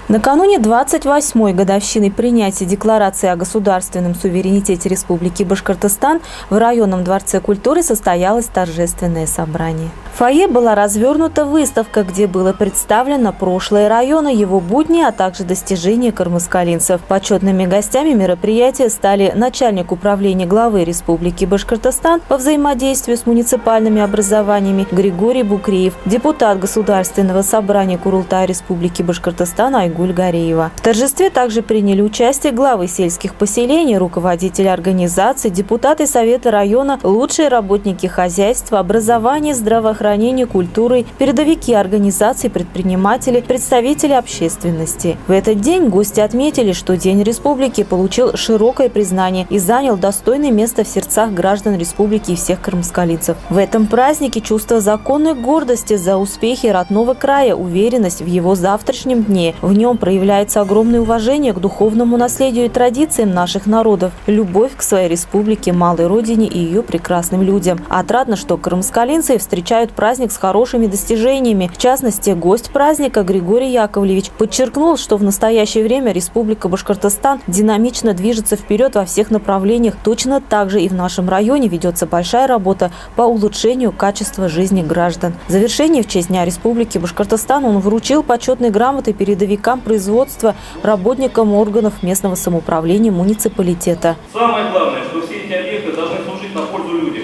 Накануне 28-й годовщины принятия Декларации о государственном суверенитете Республики Башкортостан в районном дворце культуры состоялось торжественное собрание. В фойе была развернута выставка, где было представлено прошлое района, его будни, а также достижения кармаскалинцев. Почетными гостями мероприятия стали начальник управления главы Республики Башкортостан по взаимодействию с муниципальными образованиями Григорий Букреев, депутат Государственного собрания Курултая Республики Башкортостан Айгуль Гареева. В торжестве также приняли участие главы сельских поселений, руководители организаций, депутаты Совета района, лучшие работники хозяйства, образования, здравоохранения, культуры, передовики организаций, предприниматели, представители общественности. В этот день гости отметили, что День Республики получил широкое признание и занял достойное место в сердцах граждан Республики и всех кармаскалинцев. В этом празднике чувство законной гордости за успехи родного края, уверенность в его завтрашнем дне. В нем проявляется огромное уважение к духовному наследию и традициям наших народов, любовь к своей республике, малой родине и ее прекрасным людям. Отрадно, что кармаскалинцы встречают праздник с хорошими достижениями. В частности, гость праздника Григорий Яковлевич подчеркнул, что в настоящее время Республика Башкортостан динамично движется вперед во всех направлениях. Точно так же и в нашем районе ведется большая работа по улучшению качества жизни граждан. В завершении в честь Дня Республики Башкортостан он вручил почетные грамоты передовикам производства, работникам органов местного самоуправления муниципалитета. Самое главное, что все эти объекты должны служить на пользу людям,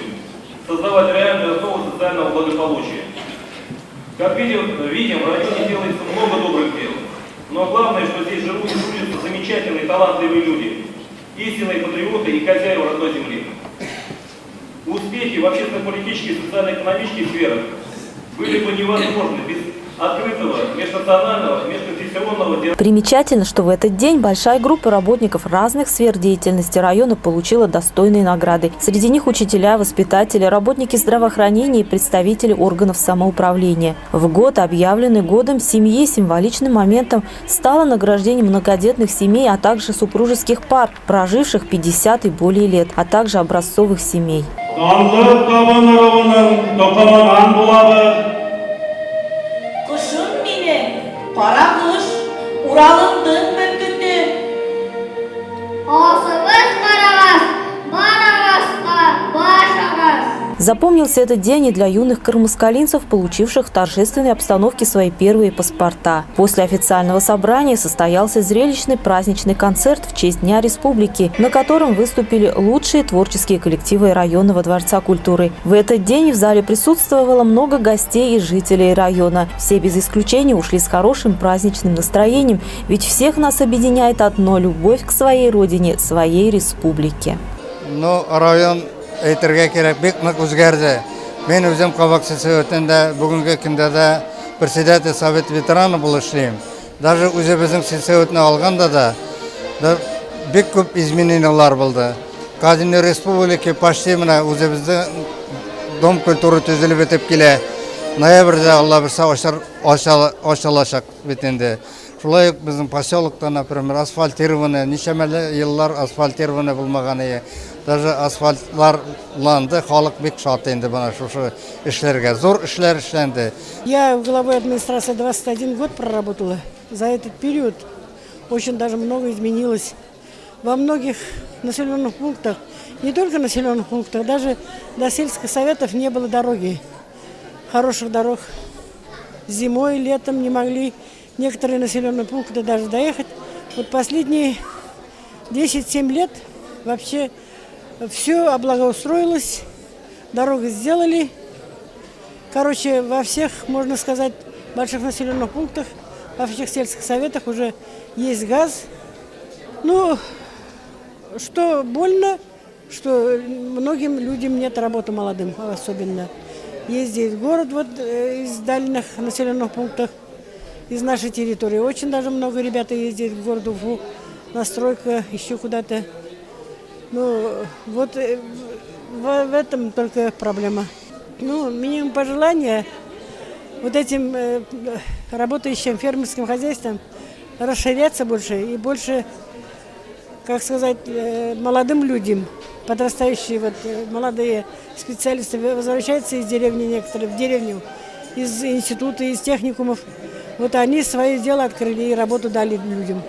создавать реальную основу социального благополучия. Как видим, в районе делается много добрых дел. Но главное, что здесь живут и трудятся замечательные, талантливые люди, истинные патриоты и хозяева родной земли. Успехи в общественно-политических и социально-экономических сферах были бы невозможны без открытого, межнационального, межконфессионного диалога. Примечательно, что в этот день большая группа работников разных сфер деятельности района получила достойные награды. Среди них учителя, воспитатели, работники здравоохранения и представители органов самоуправления. В год, объявленный годом семьи, символичным моментом стало награждение многодетных семей, а также супружеских пар, проживших 50 и более лет, а также образцовых семей. Kara kış, Ural'ın mümkündü. Ağzımız karamaz, baramazsa başamaz. Запомнился этот день и для юных кармаскалинцев, получивших в торжественной обстановке свои первые паспорта. После официального собрания состоялся зрелищный праздничный концерт в честь Дня Республики, на котором выступили лучшие творческие коллективы районного дворца культуры. В этот день в зале присутствовало много гостей и жителей района. Все без исключения ушли с хорошим праздничным настроением, ведь всех нас объединяет одно – любовь к своей родине, своей республике. Но район әйтергә кирәк, бик нык үзгәрде. Мен үзем Кабакчы Советында бүгенге көндә дә председатель совет ветераны булып эшлим. Даже үзебезнең сельсоветны алганда да бик күп изменениялар булды. Казинный республика почти менә үзебездә дом культуры төзелеп бетеп килә. Ноябрьдә Алла берсә ачылачак бит инде. Шулай ук безнең поселокта, например, асфальтирование, ничәмәле еллар асфальтирование булмаган иде. Даже асфальтланды, халык бик шат инде бана шушы эшләргә. Зур эшләр эшләнде. Я главой администрации 21 год проработала. За этот период очень даже много изменилось. Во многих населенных пунктах, не только населенных пунктах, даже до сельских советов не было дороги. Хороших дорог. Зимой, летом не могли некоторые населенные пункты даже доехать. Вот последние 10-7 лет вообще все облагоустроилось, дороги сделали. Короче, во всех, можно сказать, больших населенных пунктах, во всех сельских советах уже есть газ. Ну, что больно, что многим людям нет работы, молодым особенно. Ездить в город вот, из дальних населенных пунктов, из нашей территории. Очень даже много ребят ездит в город Уфу, на стройку, еще куда-то. Ну, вот в этом только проблема. Ну, минимум пожелания вот этим работающим фермерским хозяйствам расширяться больше и больше, как сказать, молодым людям, подрастающие вот, молодые специалисты возвращаются из деревни некоторые в деревню, из института, из техникумов, Вот они свое дело открыли и работу дали людям.